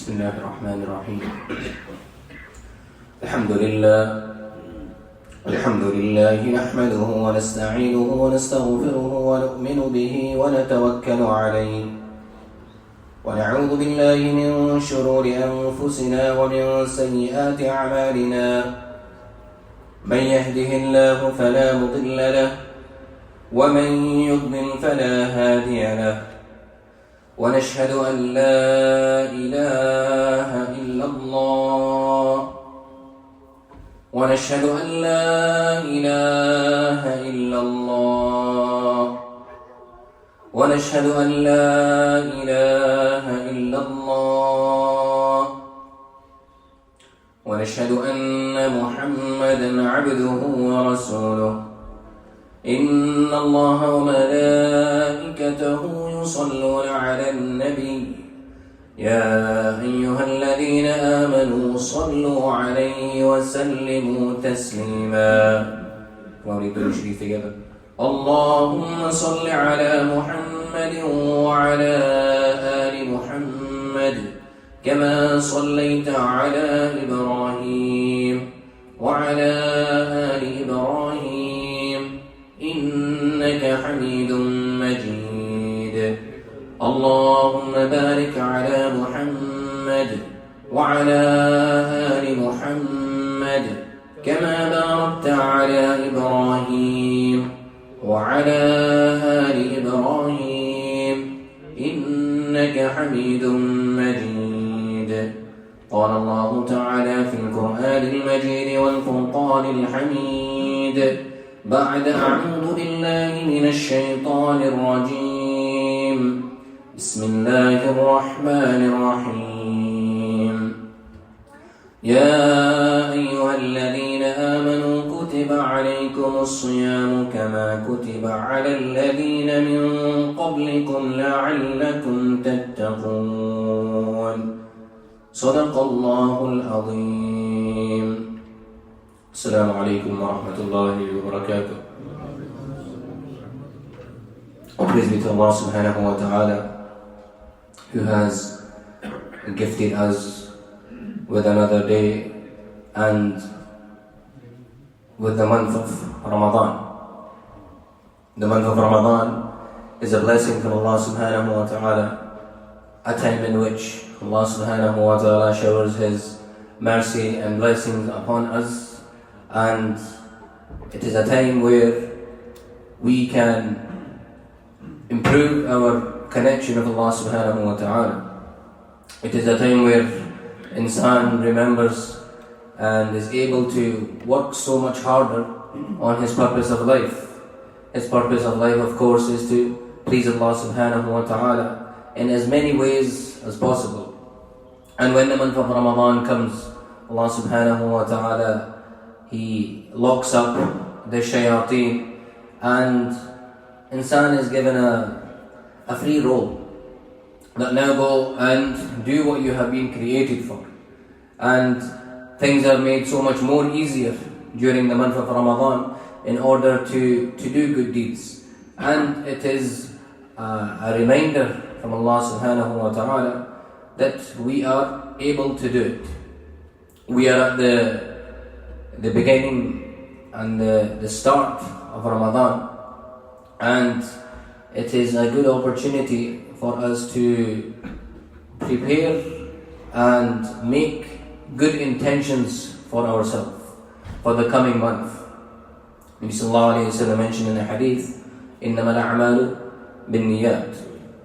بسم الله الرحمن الرحيم الحمد لله نحمده ونستعينه ونستغفره ونؤمن به ونتوكل عليه ونعوذ بالله من شرور أنفسنا ومن سيئات أعمالنا من يهده الله فلا مضل له ومن يضلل فلا هادي له ونشهد أن لا إله إلا الله ونشهد أن لا إله إلا الله ونشهد أن لا إله إلا الله ونشهد أن محمدا عبده ورسوله إن الله وملائكته يصلون على النبي يا أيها الذين آمنوا صلوا عليه وسلموا تسليما. اللهم صل على محمد وعلى آل محمد كما صليت على إبراهيم وعلى آل إبراهيم إنك حميد مجيد. اللهم بارك على محمد وعلى آل محمد كما باركت على إبراهيم وعلى آل إبراهيم إنك حميد مجيد. قال الله تعالى في القرآن المجيد والفرقان الحميد بعد أعوذ بالله من الشيطان الرجيم بسم الله الرحمن الرحيم. يا أيها الذين آمنوا كتب عليكم الصيام كما كتب على الذين من قبلكم لعلكم تتقون. صدق الله العظيم. السلام عليكم ورحمة الله وبركاته. All praise be to Allah subhanahu wa ta'ala, who has gifted us with another day and with the month of Ramadan. The month of Ramadan is a blessing from Allah subhanahu wa ta'ala, a time in which Allah subhanahu wa ta'ala showers His mercy and blessings upon us, and it is a time where we can improve our connection with Allah subhanahu wa ta'ala. It is a time where insan remembers and is able to work so much harder on his purpose of life. His purpose of life, of course, is to please Allah subhanahu wa ta'ala in as many ways as possible. And when the month of Ramadan comes, Allah subhanahu wa ta'ala, He locks up the shayateen, and insan is given a free roll that now go and do what you have been created for. And things are made so much more easier during the month of Ramadan in order to do good deeds. And it is a reminder from Allah subhanahu wa ta'ala that we are able to do it. We are at the beginning and the start of Ramadan, and it is a good opportunity for us to prepare and make good intentions for ourselves for the coming month. Nabi sallallahu alayhi wa sallam mentioned in the hadith, إِنَّمَا الْأَعْمَالُ بِالنِّيَّاتِ,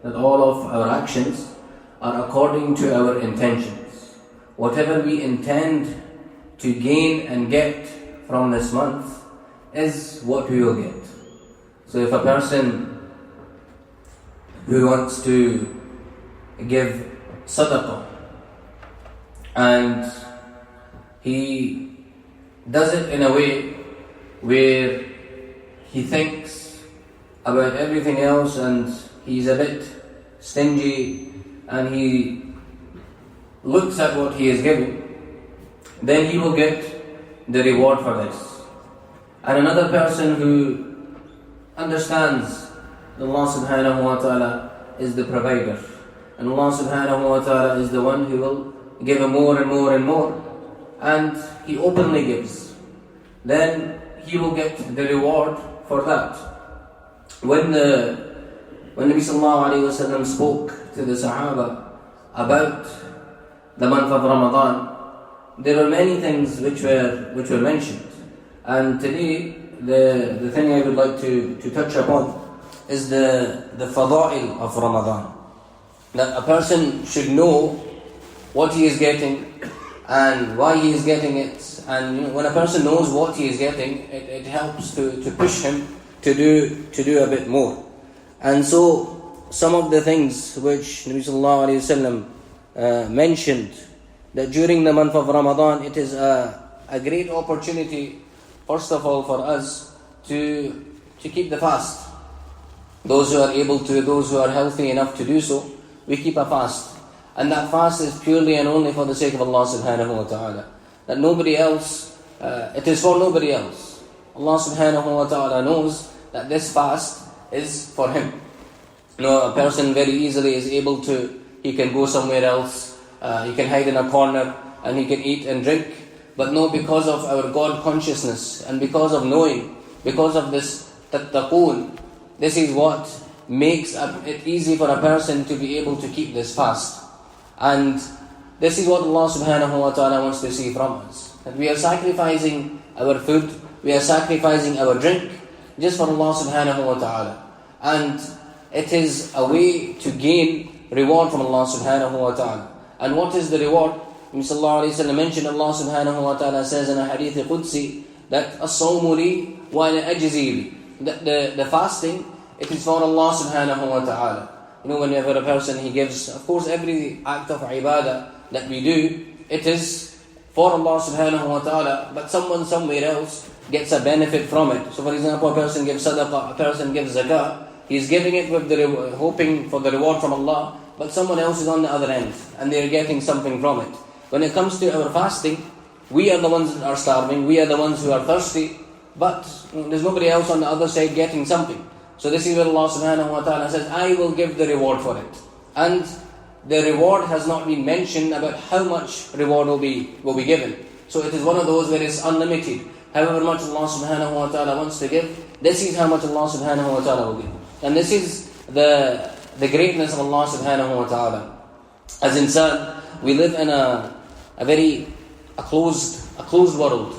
that all of our actions are according to our intentions. Whatever we intend to gain and get from this month is what we will get. So if a person who wants to give sadaqah and he does it in a way where he thinks about everything else and he's a bit stingy and he looks at what he is giving, then he will get the reward for this. And another person who understands Allah subhanahu wa ta'ala is the provider, and Allah subhanahu wa ta'ala is the one who will give him more and more and more, and he openly gives, then he will get the reward for that. When Nabi sallallahu alayhi wa sallam spoke to the Sahaba about the month of Ramadan, there are many things which were mentioned. And today, the thing I would like to touch upon is the fada'il of Ramadan. That a person should know what he is getting and why he is getting it. And when a person knows what he is getting, it helps to push him to do a bit more. And so, some of the things which Nabi sallallahu alayhi wa sallam mentioned, that during the month of Ramadan, it is a great opportunity, first of all, for us to keep the fast. Those who are able to, those who are healthy enough to do so, we keep a fast. And that fast is purely and only for the sake of Allah subhanahu wa ta'ala. That nobody else, it is for nobody else. Allah subhanahu wa ta'ala knows that this fast is for Him. A person very easily is able to, he can go somewhere else, he can hide in a corner and he can eat and drink. But no, because of our God consciousness and because of knowing, because of this tattaqoon, this is what makes it easy for a person to be able to keep this fast. And this is what Allah subhanahu wa ta'ala wants to see from us. That we are sacrificing our food, we are sacrificing our drink just for Allah subhanahu wa ta'ala. And it is a way to gain reward from Allah subhanahu wa ta'ala. And what is the reward? Nabi sallallahu alayhi wa sallam mentioned, Allah subhanahu wa ta'ala says in a hadith qudsi that as-sawmu li wa ana ajzi li. The fasting, it is for Allah subhanahu wa ta'ala. Whenever a person he gives, of course every act of ibadah that we do, it is for Allah subhanahu wa ta'ala, but someone somewhere else gets a benefit from it. So for example, a person gives sadaqah, a person gives zakah, he is giving it with hoping for the reward from Allah, but someone else is on the other end and they are getting something from it. When it comes to our fasting, we are the ones that are starving, we are the ones who are thirsty, but there's nobody else on the other side getting something. So this is where Allah subhanahu wa ta'ala says, I will give the reward for it. And the reward has not been mentioned about how much reward will be given. So it is one of those where it's unlimited. However much Allah subhanahu wa ta'ala wants to give, this is how much Allah subhanahu wa ta'ala will give. And this is the greatness of Allah subhanahu wa ta'ala. As insan, we live in a very closed world,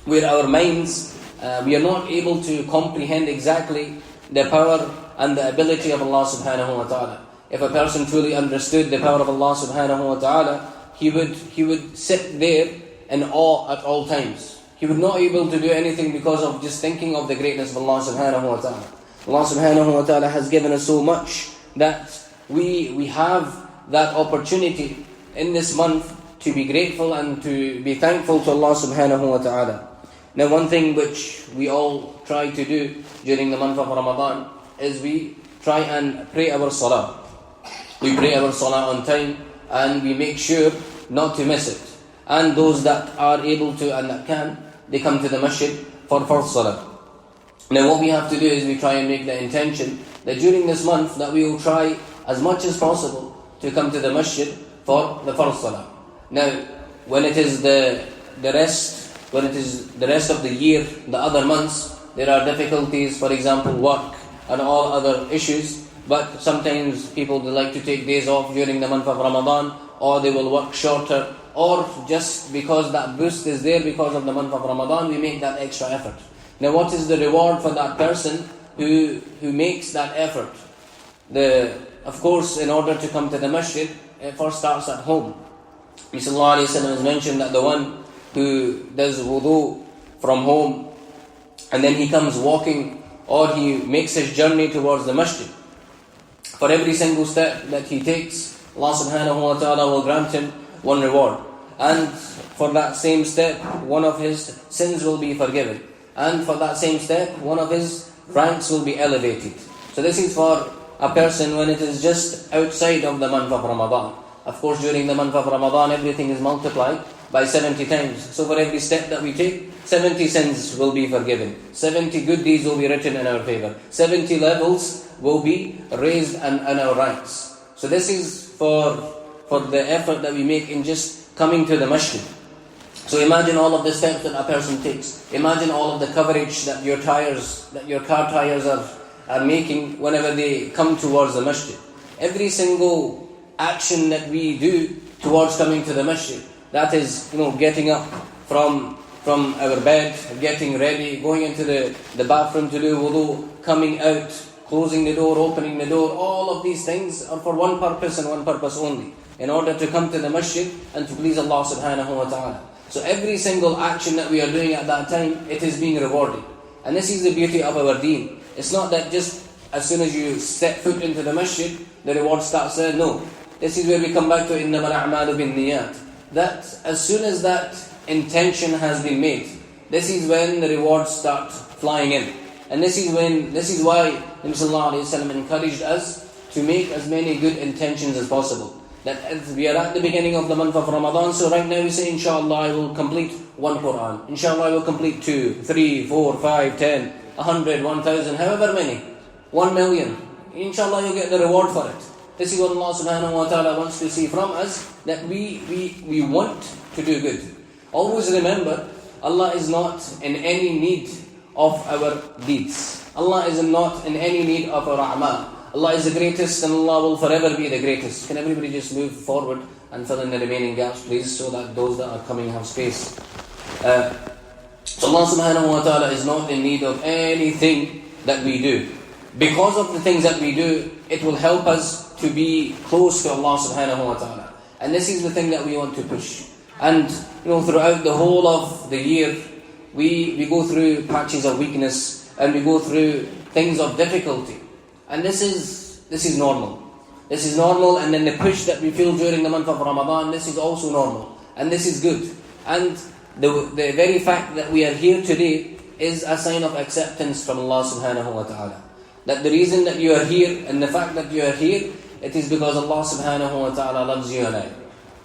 where our minds, we are not able to comprehend exactly the power and the ability of Allah subhanahu wa ta'ala. If a person truly understood the power of Allah subhanahu wa ta'ala, he would sit there in awe at all times. He would not be able to do anything because of just thinking of the greatness of Allah subhanahu wa ta'ala. Allah subhanahu wa ta'ala has given us so much that we have that opportunity in this month to be grateful and to be thankful to Allah subhanahu wa ta'ala. Now, one thing which we all try to do during the month of Ramadan is we try and pray our salah. We pray our salah on time and we make sure not to miss it. And those that are able to and that can, they come to the masjid for first salah. Now what we have to do is we try and make the intention that during this month that we will try as much as possible to come to the masjid for the first salah. Now, when it is the rest of the year, the other months, there are difficulties, for example, work and all other issues. But sometimes people, they like to take days off during the month of Ramadan, or they will work shorter, or just because that boost is there because of the month of Ramadan, we make that extra effort. Now what is the reward for that person who makes that effort? Of course, in order to come to the masjid, it first starts at home. Sallallahu Alaihi Wasallam has mentioned that the one who does wudu from home and then he comes walking or he makes his journey towards the masjid, for every single step that he takes, Allah subhanahu wa ta'ala will grant him one reward. And for that same step, one of his sins will be forgiven. And for that same step, one of his ranks will be elevated. So this is for a person when it is just outside of the month of Ramadan. Of course, during the month of Ramadan, everything is multiplied by 70 times. So for every step that we take, 70 sins will be forgiven. 70 good deeds will be written in our favor. 70 levels will be raised in our ranks. So this is for the effort that we make in just coming to the masjid. So imagine all of the steps that a person takes. Imagine all of the coverage that your car tires are making whenever they come towards the masjid. Every single action that we do towards coming to the masjid, that is, getting up from our bed, getting ready, going into the bathroom to do wudu, coming out, closing the door, opening the door, all of these things are for one purpose and one purpose only, in order to come to the masjid and to please Allah subhanahu wa ta'ala. So every single action that we are doing at that time, it is being rewarded. And this is the beauty of our deen. It's not that just as soon as you set foot into the masjid, the reward starts there. No. This is where we come back to إِنَّمَا الْأَعْمَالُ بِالنِّيَّاتِ. That as soon as that intention has been made, this is when the rewards start flying in. And this is why Nabi Sallallahu Alaihi Wasallam encouraged us to make as many good intentions as possible. That as we are at the beginning of the month of Ramadan, so right now we say, inshallah, I will complete one Quran. Inshallah, I will complete 2, 3, 4, 5, 10, 100, 1,000, however many. 1 million. Inshallah, you'll get the reward for it. This is what Allah subhanahu wa ta'ala wants to see from us, that we want to do good. Always remember, Allah is not in any need of our deeds. Allah is not in any need of our a'mal. Allah is the greatest and Allah will forever be the greatest. Can everybody just move forward and fill in the remaining gaps, please, so that those that are coming have space. So Allah subhanahu wa ta'ala is not in need of anything that we do. Because of the things that we do, it will help us to be close to Allah subhanahu wa ta'ala. And this is the thing that we want to push. And throughout the whole of the year, we go through patches of weakness and we go through things of difficulty. And this is normal. This is normal, and then the push that we feel during the month of Ramadan, this is also normal. And this is good. And the very fact that we are here today is a sign of acceptance from Allah subhanahu wa ta'ala. That the reason that you are here and the fact that you are here, it is because Allah subhanahu wa ta'ala loves you and I.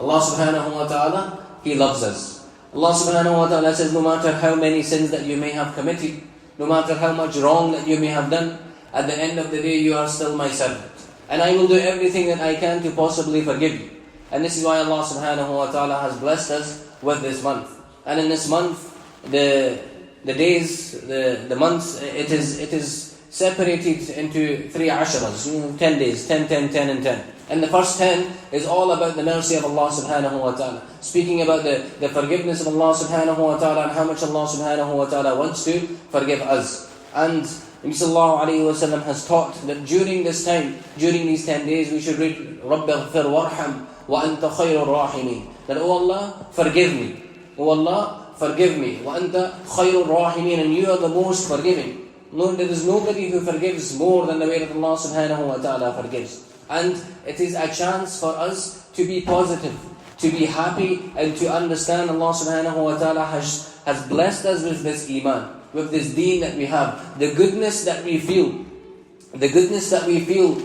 Allah subhanahu wa ta'ala, He loves us. Allah subhanahu wa ta'ala says, no matter how many sins that you may have committed, no matter how much wrong that you may have done, at the end of the day, you are still my servant. And I will do everything that I can to possibly forgive you. And this is why Allah subhanahu wa ta'ala has blessed us with this month. And in this month, the days, the months, it is separated into 3 ashras, 10 days, 10, 10, 10 and 10. And the first 10 is all about the mercy of Allah subhanahu wa ta'ala. Speaking about the forgiveness of Allah subhanahu wa ta'ala and how much Allah subhanahu wa ta'ala wants to forgive us. And Nabi Sallallahu Alaihi Wasallam has taught that during this time, during these 10 days, we should read رَبِّ اغْفِرْ وَارْحَمْ وَأَنْتَ خَيْرُ الرَّاحِمِينَ. That, oh Allah, forgive me. Oh Allah, forgive me. وَأَنْتَ خَيْرُ الرَّاحِمِينَ. And you are the most forgiving. No, there is nobody who forgives more than the way that Allah subhanahu wa ta'ala forgives. And it is a chance for us to be positive, to be happy, and to understand Allah subhanahu wa ta'ala has blessed us with this iman, with this deen that we have. The goodness that we feel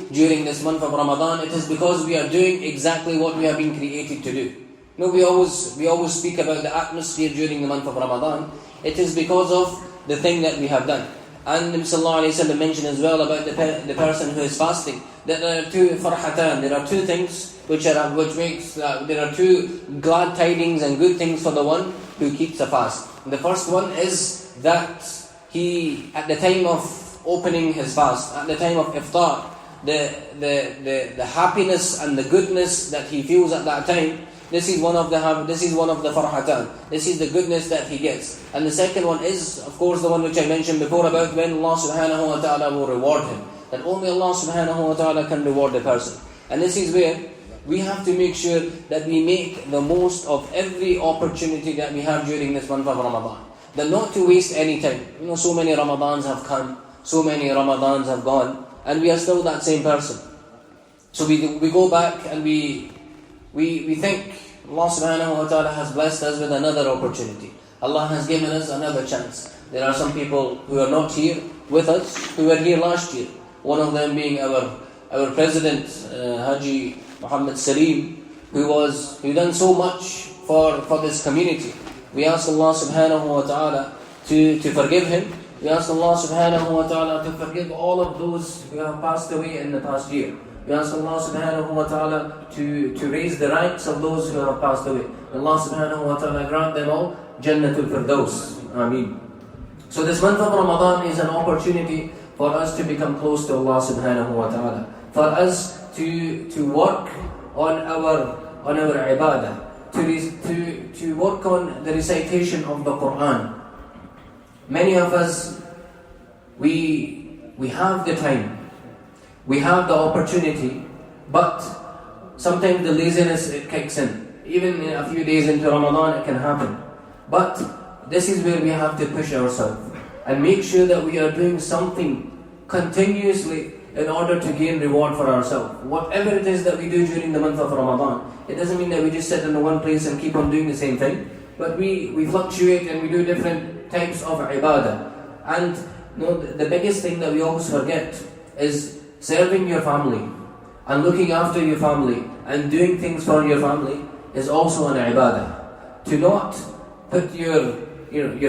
during this month of Ramadan, it is because we are doing exactly what we have been created to do. We always speak about the atmosphere during the month of Ramadan. It is because of the thing that we have done. And Nabi Sallallahu Alaihi Wasallam mentioned as well about the person who is fasting, that there are 2 farhatan, there are 2 things there are 2 glad tidings and good things for the one who keeps a fast. The first one is that he, at the time of opening his fast, at the time of iftar, the happiness and the goodness that he feels at that time, this is one of the farhatan. This is the goodness that he gets. And the second one is, of course, the one which I mentioned before about when Allah subhanahu wa ta'ala will reward him. That only Allah subhanahu wa ta'ala can reward the person. And this is where we have to make sure that we make the most of every opportunity that we have during this month of Ramadan. That not to waste any time. So many Ramadans have come, so many Ramadans have gone, and we are still that same person. So we go back and we think Allah subhanahu wa ta'ala has blessed us with another opportunity. Allah has given us another chance. There are some people who are not here with us, who were here last year. One of them being our president, Haji Muhammad Salim, who done so much for this community. We ask Allah subhanahu wa ta'ala to forgive him. We ask Allah subhanahu wa ta'ala to forgive all of those who have passed away in the past year. We ask Allah subhanahu wa ta'ala to raise the ranks of those who have passed away. Allah subhanahu wa ta'ala grant them all Jannatul Firdaus. Ameen. So this month of Ramadan is an opportunity for us to become close to Allah subhanahu wa ta'ala. For us to work on our ibadah, to work on the recitation of the Quran. Many of us, we have the time, we have the opportunity, but sometimes the laziness it kicks in. Even a few days into Ramadan it can happen. But this is where we have to push ourselves and make sure that we are doing something continuously in order to gain reward for ourselves. Whatever it is that we do during the month of Ramadan, it doesn't mean that we just sit in one place and keep on doing the same thing, but we fluctuate and we do different types of ibadah. And the biggest thing that we always forget is serving your family and looking after your family and doing things for your family is also an ibadah. To not put your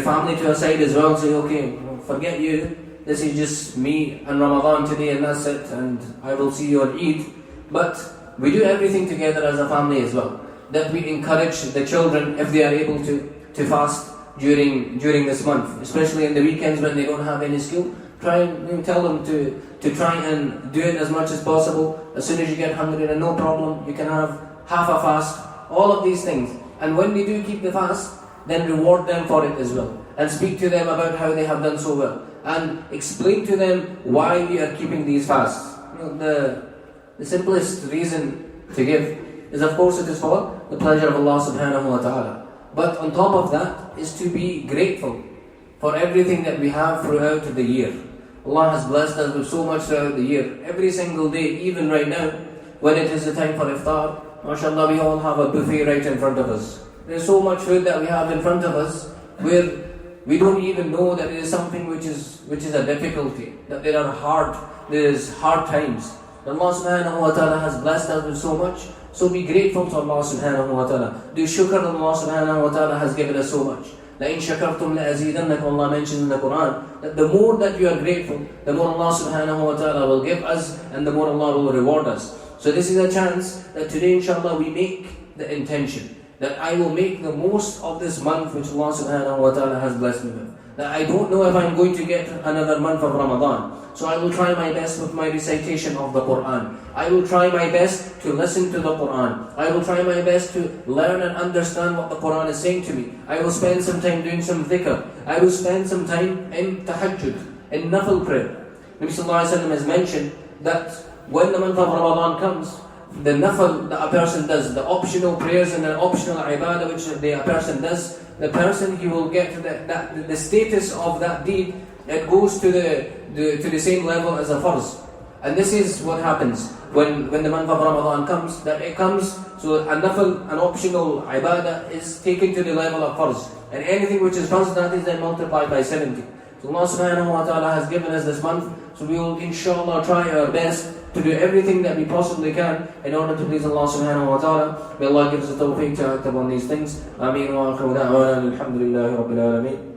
family to a side as well and say, okay, forget you, this is just me and Ramadan today and that's it, and I will see you on Eid. But we do everything together as a family as well. That we encourage the children, if they are able to fast during this month, especially in the weekends when they don't have any school. Try and tell them to try and do it as much as possible. As soon as you get hungry, then no problem, you can have half a fast, all of these things. And when they do keep the fast, then reward them for it as well. And speak to them about how they have done so well. And explain to them why we are keeping these fasts. The simplest reason to give is, of course, it is for the pleasure of Allah subhanahu wa ta'ala. But on top of that is to be grateful for everything that we have throughout the year. Allah has blessed us with so much throughout the year. Every single day, even right now, when it is the time for iftar, mashallah, we all have a buffet right in front of us. There's so much food that we have in front of us where we don't even know that it is something which is a difficulty, that there is hard times. Allah subhanahu wa ta'ala has blessed us with so much, so be grateful to Allah subhanahu wa ta'ala. Do shukr that Allah subhanahu wa ta'ala has given us so much. لَإِن شَكَرْتُمْ لَأَزِيدَنَّكُمْ, Allah mentions in the Quran that the more that you are grateful, the more Allah subhanahu wa ta'ala will give us and the more Allah will reward us. So this is a chance that today inshallah we make the intention that I will make the most of this month which Allah subhanahu wa ta'ala has blessed me with. That I don't know if I'm going to get another month of Ramadan. So I will try my best with my recitation of the Quran. I will try my best to listen to the Quran. I will try my best to learn and understand what the Quran is saying to me. I will spend some time doing some dhikr. I will spend some time in tahajjud, in nafil prayer. Nabi sallallahu alayhi wa sallam has mentioned that when the month of Ramadan comes, the nafil that a person does, the optional prayers and the optional ibadah which a person does, the person, he will get the status of that deed, it goes to the same level as a farz. And this is what happens when the month of Ramadan comes, that it comes, so a nafil, an optional ibadah is taken to the level of farz. And anything which is farz, that is then multiplied by 70. So Allah subhanahu wa ta'ala has given us this month, so we will inshallah try our best to do everything that we possibly can in order to please Allah subhanahu wa ta'ala. May Allah give us the tawfiq to act upon these things. Ameen wa akhiru da'wana alhamdulillahi rabbil alameen.